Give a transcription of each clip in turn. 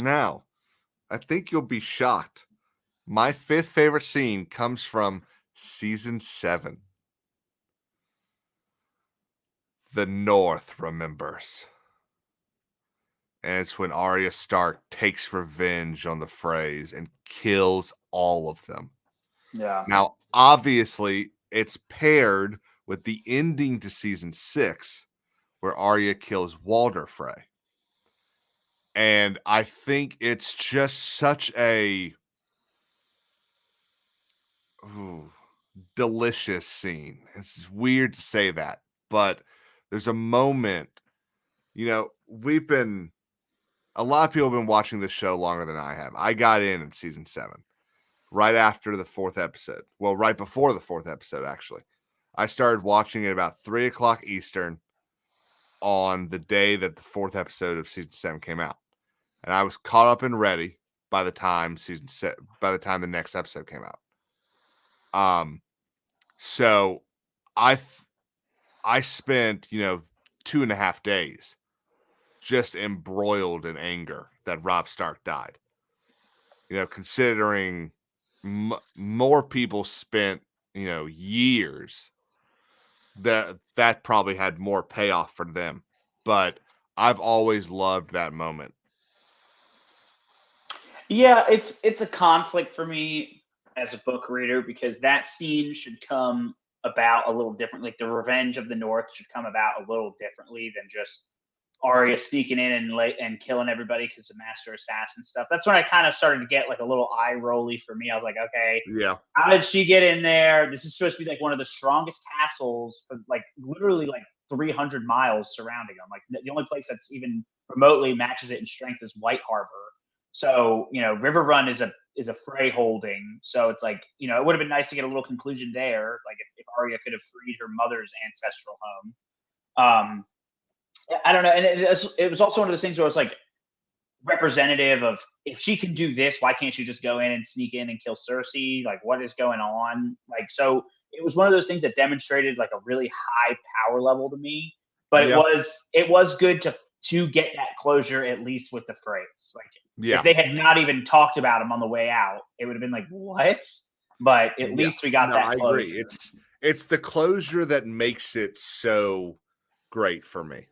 Now, I think you'll be shocked. My fifth favorite scene comes from season 7. The North remembers. And it's when Arya Stark takes revenge on the Freys and kills all of them. Yeah. Now, obviously, it's paired with the ending to season 6, where Arya kills Walder Frey. And I think it's just such a delicious scene. It's weird to say that, but there's a moment, a lot of people have been watching this show longer than I have. I got in season 7, right after the 4th episode. Well, right before the 4th episode, actually. I started watching it about 3 o'clock Eastern on the day that the 4th episode of season 7 came out. And I was caught up and ready by the time the next episode came out. So I spent, 2.5 days just embroiled in anger that Robb Stark died. Considering more people spent, years, that probably had more payoff for them. But I've always loved that moment. Yeah, it's a conflict for me as a book reader because that scene should come about a little different. Like the Revenge of the North should come about a little differently than just Arya sneaking in and killing everybody because of Master Assassin stuff. That's when I kind of started to get like a little eye rolly for me. I was like, okay, Yeah. how did she get in there? This is supposed to be like one of the strongest castles for like literally like 300 miles surrounding them. Like the only place that's even remotely matches it in strength is White Harbor. So River Run is a Frey holding. So it's like it would have been nice to get a little conclusion there, like if Arya could have freed her mother's ancestral home. Um, I don't know, and it was also one of those things where it's like representative of if she can do this, why can't she just go in and sneak in and kill Cersei? Like, what is going on? Like, so it was one of those things that demonstrated like a really high power level to me. But Yeah. it was good to get that closure at least with the Freys. Like, Yeah. if they had not even talked about him on the way out, it would have been like, what? But at least we got No, that I closure. agree. It's the closure that makes it so great for me.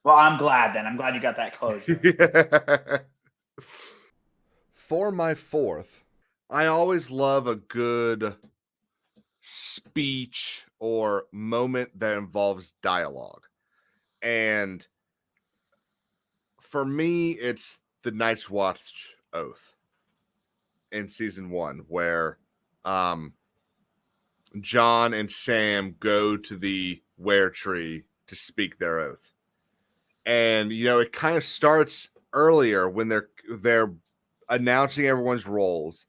Well, I'm glad then. I'm glad you got that closure. For my 4th, I always love a good speech or moment that involves dialogue. And for me, it's the Night's Watch oath in season 1, where Jon and Sam go to the Were Tree to speak their oath. And it kind of starts earlier when they're announcing everyone's roles,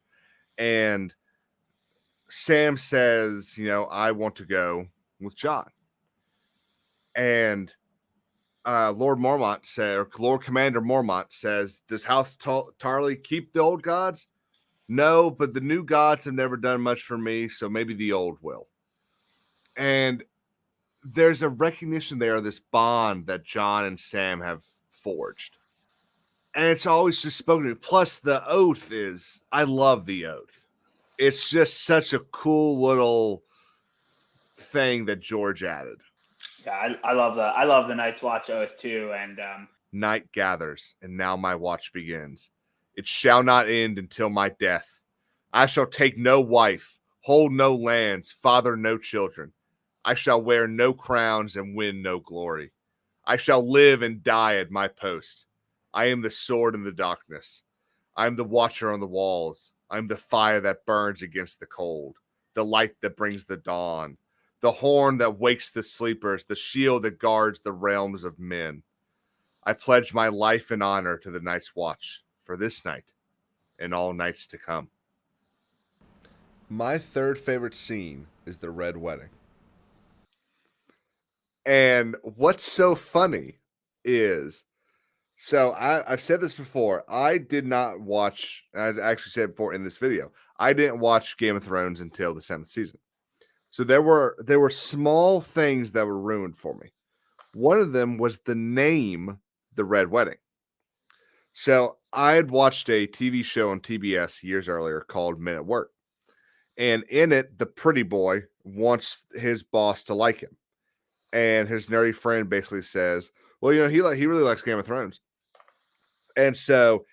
and Sam says, I want to go with Jon. And Lord Mormont said, or Lord Commander Mormont says, does House Tarly keep the old gods? No, but the new gods have never done much for me, so maybe the old will. And there's a recognition there of this bond that Jon and Sam have forged. And it's always just spoken to. Plus, the oath I love the oath. It's just such a cool little thing that George added. Yeah, I love the Night's Watch oath too, and Night gathers, and now my watch begins. It shall not end until my death. I shall take no wife, hold no lands, father no children. I shall wear no crowns and win no glory. I shall live and die at my post. I am the sword in the darkness. I am the watcher on the walls. I am the fire that burns against the cold, the light that brings the dawn, the horn that wakes the sleepers, the shield that guards the realms of men. I pledge my life and honor to the Night's Watch for this night and all nights to come. My third favorite scene is the Red Wedding. And what's so funny is, I've said this before. I did not watch, I actually said before in this video, I didn't watch Game of Thrones until the 7th season. So there were small things that were ruined for me. One of them was the name, The Red Wedding. So I had watched a TV show on TBS years earlier called Men at Work. And in it, the pretty boy wants his boss to like him. And his nerdy friend basically says, well, he really likes Game of Thrones. And so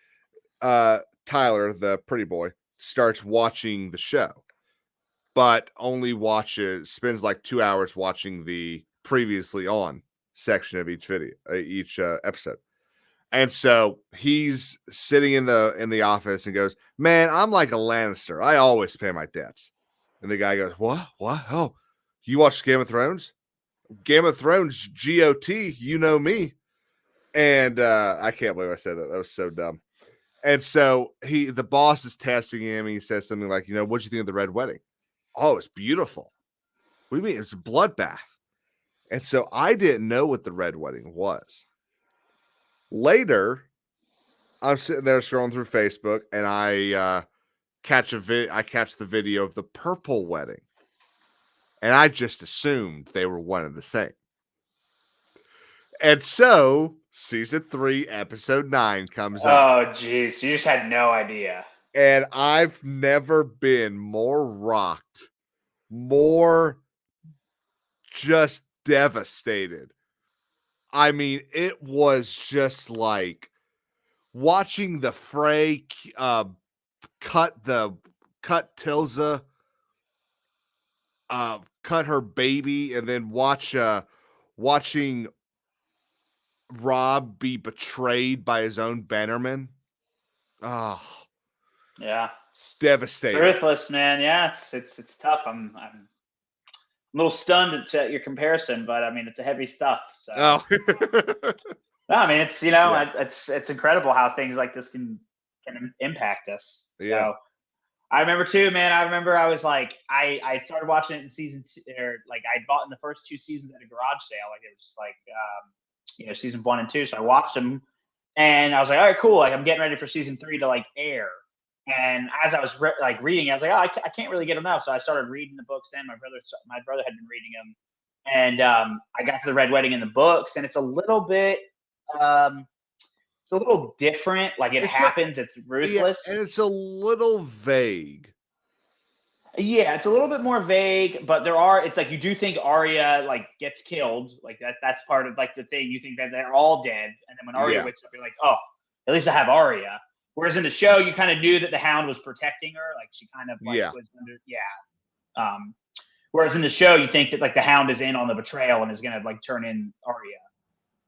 Tyler, the pretty boy, starts watching the show, but only spends like 2 hours watching the previously on section of each episode. And so he's sitting in the office and goes, man, I'm like a Lannister. I always pay my debts. And the guy goes, what? Oh, you watch Game of Thrones? Game of Thrones, GOT, you know me. And I can't believe I said that. That was so dumb. And so the boss is testing him. And he says something like, what'd you think of the Red Wedding? Oh, it's beautiful. What do you mean? It's a bloodbath. And so I didn't know what the Red Wedding was. Later, I'm sitting there scrolling through Facebook, and I catch the video of the Purple Wedding, and I just assumed they were one and the same. And so, season 3, episode 9 comes up. Oh, geez, you just had no idea. And I've never been more rocked, more just devastated. I mean, it was just like watching the Frey cut Tilza, cut her baby, and then watching Robb be betrayed by his own Bannerman. Oh, yeah, devastating. Ruthless, man. Yeah, it's tough. I'm a little stunned at your comparison, but I mean, it's a heavy stuff. So. Oh. No, I mean, it's it's incredible how things like this can impact us. Yeah. So I remember too, man. I remember I was like, I started watching it in season 2, or like I bought in the first 2 seasons at a garage sale. Like it was like, season 1 and 2. So I watched them, and I was like, all right, cool. Like I'm getting ready for season 3 to like air. And as I was reading, I was like, oh, I can't really get them now. So I started reading the books. Then my brother had been reading them, and I got to the Red Wedding in the books, and it's a little bit. It's a little different. Like it's ruthless. Yeah, and it's a little vague. Yeah, it's a little bit more vague, but it's like you do think Arya like gets killed. Like that's part of like the thing. You think that they're all dead, and then when Arya wakes up, you're like, oh, at least I have Arya. Whereas in the show, you kind of knew that the Hound was protecting her. Like she kind of was under whereas in the show, you think that like the Hound is in on the betrayal and is gonna like turn in Arya.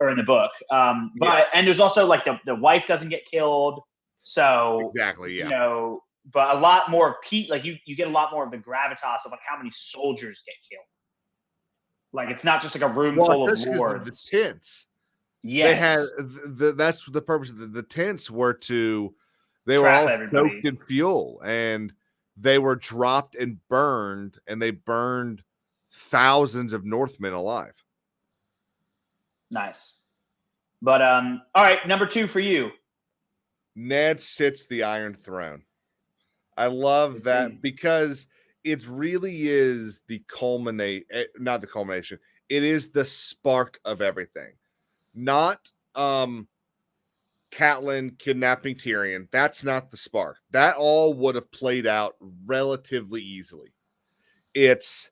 Or in the book, and there's also like the wife doesn't get killed, so exactly, but a lot more of Pete. Like you get a lot more of the gravitas of like how many soldiers get killed. Like it's not just like a room full of lords. The tents, they had that's the purpose of the tents were they were all soaked in fuel, and they were dropped and burned, and they burned thousands of Northmen alive. Nice. But all right, number 2 for you. Ned sits the Iron Throne. I love that because it really is not the culmination. It is the spark of everything. Not Catelyn kidnapping Tyrion. That's not the spark. That all would have played out relatively easily. It's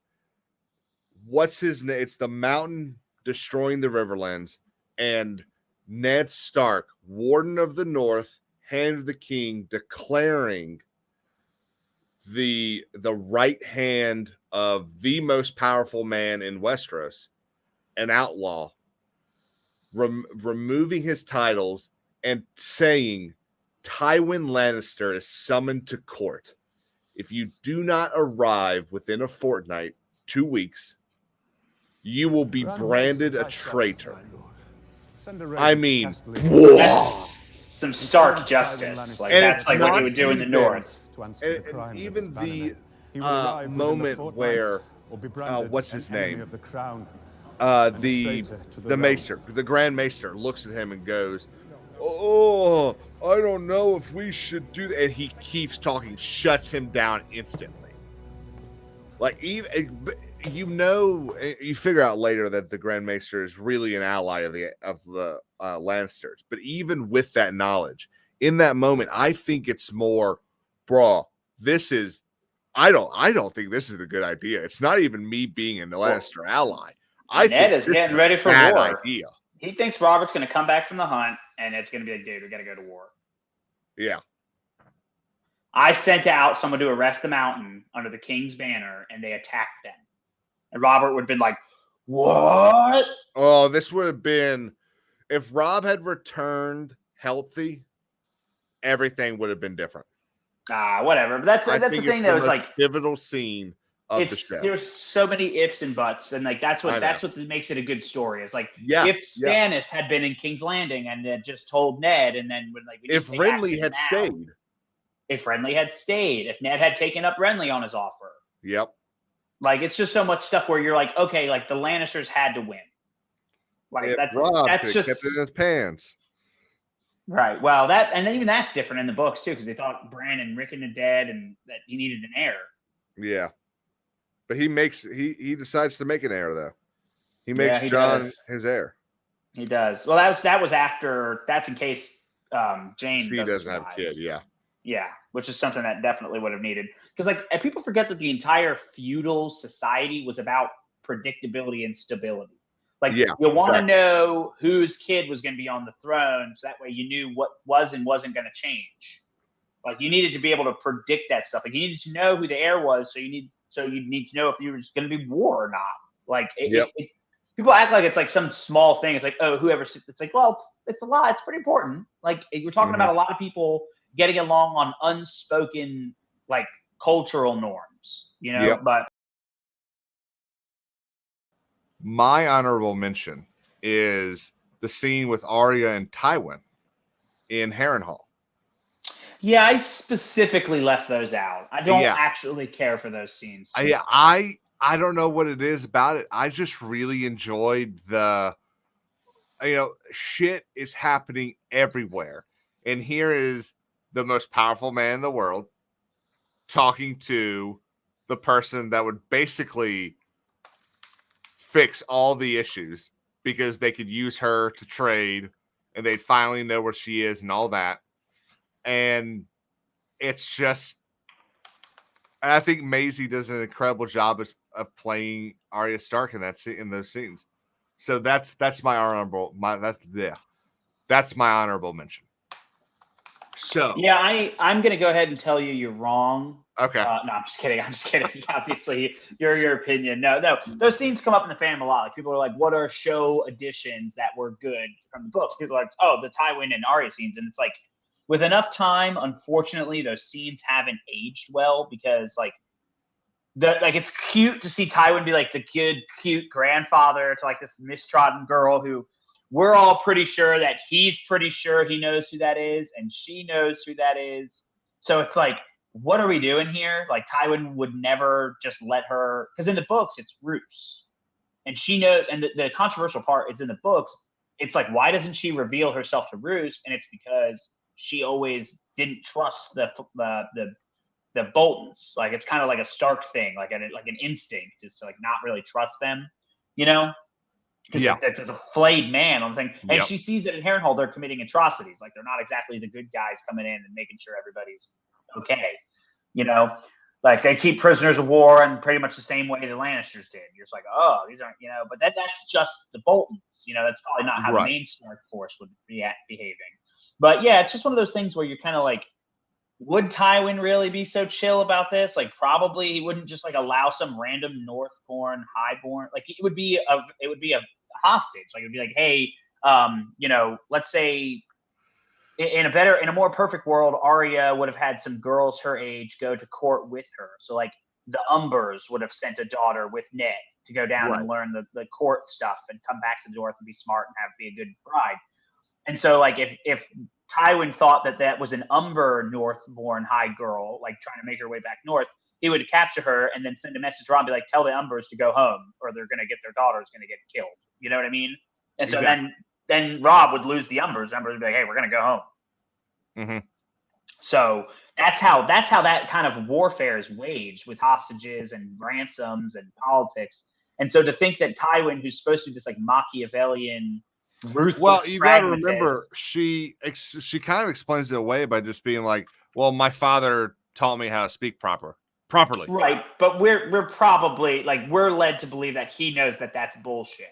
what's his name? It's the Mountain destroying the Riverlands, and Ned Stark, Warden of the North, Hand of the King, declaring the right hand of the most powerful man in Westeros, an outlaw, removing his titles and saying, Tywin Lannister is summoned to court. If you do not arrive within a fortnight, 2 weeks, you will be branded a traitor. I mean, some stark justice. Like that's like what he would do in the North. And even the moment where what's his name? The Maester, the Grand Maester, looks at him and goes, "Oh, I don't know if we should do that." And he keeps talking, shuts him down instantly. Like even you figure out later that the Grand Maester is really an ally of the Lannisters. But even with that knowledge, in that moment, I think it's more, bro. This is, I don't think this is a good idea. It's not even me being a Lannister ally. I Ned think is this getting is ready a for bad war. idea. He thinks Robert's going to come back from the hunt, and it's going to be like, dude, we got to go to war. Yeah. I sent out someone to arrest the Mountain under the King's banner, and they attacked them. And Robert would have been like, what? Oh, this would have been, if Robb had returned healthy, everything would have been different. Whatever. But that's the thing, though. It's like pivotal scene of the show. There's so many ifs and buts, and like that's what makes it a good story. It's like if Stannis had been in King's Landing and had just told Ned, and then when like if Renly had stayed, if Ned had taken up Renly on his offer, yep. Like it's just so much stuff where you're like, okay, like the Lannisters had to win. Like that's just kept it in his pants. Right. Well, and then even that's different in the books too, because they thought Bran and Rickon are dead, and that he needed an heir. Yeah, but he decides to make an heir though. He makes Jon his heir. He does. Well, that was after. That's in case Jane doesn't have a kid. Yeah. Yeah, which is something that definitely would have needed, because like people forget that the entire feudal society was about predictability and stability. Like you want to know whose kid was going to be on the throne, so that way you knew what was and wasn't going to change. Like you needed to be able to predict that stuff. Like you needed to know who the heir was, so you need to know if you were going to be war or not. Like people act like it's like some small thing. It's like, oh, whoever. It's like, well, it's a lot. It's pretty important. Like you're talking about a lot of people getting along on unspoken like cultural norms, but my honorable mention is the scene with Arya and Tywin in Harrenhal. Yeah, I specifically left those out. I don't actually care for those scenes. I don't know what it is about it. I just really enjoyed the shit is happening everywhere. And here is the most powerful man in the world talking to the person that would basically fix all the issues because they could use her to trade and they'd finally know where she is and all that. And it's just, I think Maisie does an incredible job of playing Arya Stark in those scenes. So that's my honorable mention. So I'm gonna go ahead and tell you you're wrong. Okay. No, I'm just kidding. Obviously, your opinion. No. Those scenes come up in the fandom a lot. Like people are like, "What are show additions that were good from the books?" People are like, "Oh, the Tywin and Arya scenes," and it's like, with enough time, unfortunately, those scenes haven't aged well because it's cute to see Tywin be like the good, cute grandfather to like this mistrodden girl who we're all pretty sure that he's pretty sure he knows who that is and she knows who that is. So it's like, what are we doing here? Like Tywin would never just let her, because in the books it's Roose. And she knows, and the controversial part is in the books, it's like, why doesn't she reveal herself to Roose? And it's because she always didn't trust the Boltons. Like it's kind of like a Stark thing, like an instinct, just to like not really trust them, It's a flayed man on the thing. And she sees that in Harrenhal they're committing atrocities. Like they're not exactly the good guys coming in and making sure everybody's okay. Like they keep prisoners of war in pretty much the same way the Lannisters did. You're just like, oh, these aren't, but that's just the Boltons. That's probably not how the main Stark force would be behaving. But yeah, it's just one of those things where you're kind of like, would Tywin really be so chill about this? Like, probably he wouldn't just like allow some random Northborn, Highborn. Like, it would be a hostage. Like, it would be like, hey, let's say in a more perfect world, Arya would have had some girls her age go to court with her. So like the Umbers would have sent a daughter with Ned to go down and learn the court stuff and come back to the North and be smart and be a good bride. And so like if Tywin thought that was an Umber Northborn high girl, like trying to make her way back north, he would capture her and then send a message around, be like, tell the Umbers to go home or they're going to get their daughter's going to get killed. You know what I mean? And so then Robb would lose the Umbers. Umbers would be like, hey, we're going to go home. Mm-hmm. So that's how that kind of warfare is waged with hostages and ransoms and politics. And so to think that Tywin, who's supposed to be this like Machiavellian, ruthless Well, you got to remember, pragmatist, she kind of explains it away by just being like, "Well, my father taught me how to speak properly." right? But we're probably like we're led to believe that he knows that that's bullshit.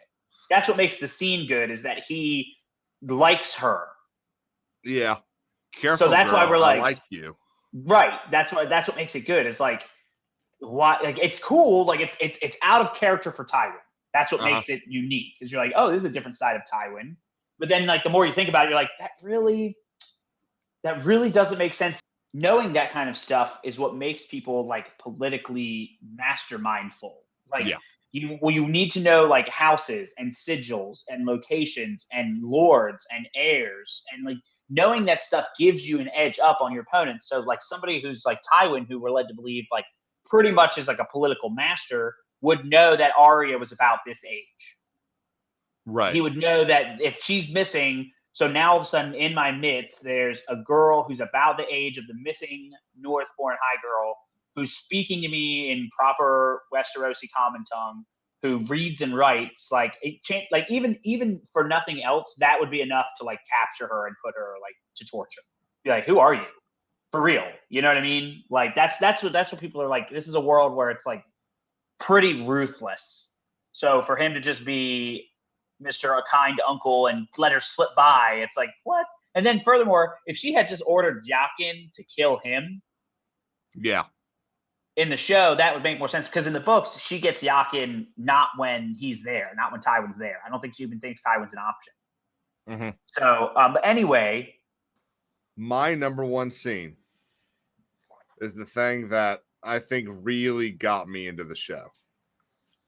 That's what makes the scene good, is that he likes her. Yeah, So careful, that's why girl. we're I like, like you. right. That's what makes it good. It's like, why? Like, it's cool. Like, it's out of character for Tywin. That's what makes it unique, because you're like, oh, this is a different side of Tywin. But then, like, the more you think about it, you're like, that really doesn't make sense. Knowing that kind of stuff is what makes people like politically mastermindful. Like, Yeah. you need to know like houses and sigils and locations and lords and heirs, and like knowing that stuff gives you an edge up on your opponent. So like somebody who's like Tywin, who we're led to believe like pretty much is like a political master, would know that Arya was about this age. Right. He would know that if she's missing, so now all of a sudden in my midst, there's a girl who's about the age of the missing Northborn High Girl, who's speaking to me in proper Westerosi common tongue, who reads and writes. Like, like even for nothing else, that would be enough to like capture her and put her like to torture. Be like, who are you? For real. You know what I mean? Like that's what people are like. This is a world where it's like pretty ruthless. So for him to just be Mr. A kind uncle and let her slip by, it's like, what? And then furthermore, if she had just ordered Yakin to kill him, yeah, in the show, that would make more sense, because in the books, she gets Yakin not when he's there, not when Tywin's there. I don't think she even thinks Tywin's an option. Mm-hmm. So, but anyway, my number one scene is the thing that I think really got me into the show.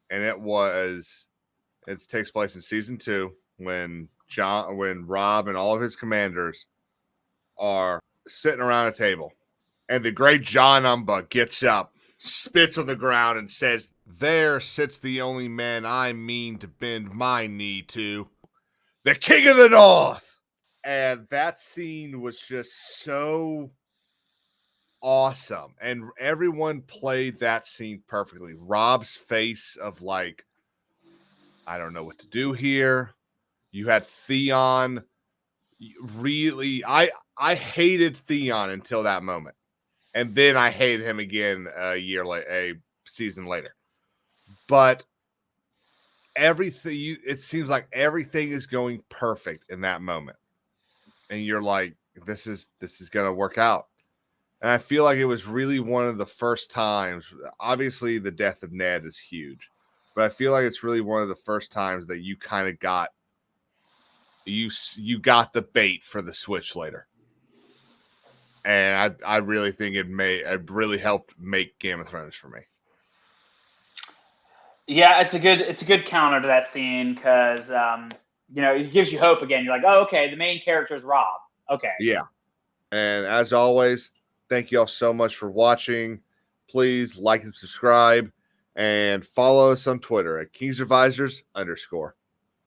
And it takes place in season 2 when Rob and all of his commanders are sitting around a table. And the great John Umba gets up, spits on the ground, and says, "There sits the only man I mean to bend my knee to, the King of the North." And that scene was just so awesome, and everyone played that scene perfectly. Rob's face of like, I don't know what to do here. You had Theon. Really, I hated Theon until that moment, and then I hated him again a season later. But everything, it seems like everything is going perfect in that moment, and you're like, this is gonna work out. And I feel like it was really one of the first times. Obviously, the death of Ned is huge, but I feel like it's really one of the first times that you kind of got you got the bait for the switch later. And I really think it really helped make Game of Thrones for me. yeah, it's a good counter to that scene, because it gives you hope again. You're like, oh, okay, the main character is Rob. Okay. Yeah. And as always, thank you all so much for watching. Please like and subscribe, and follow us on Twitter at King'sAdvisors_.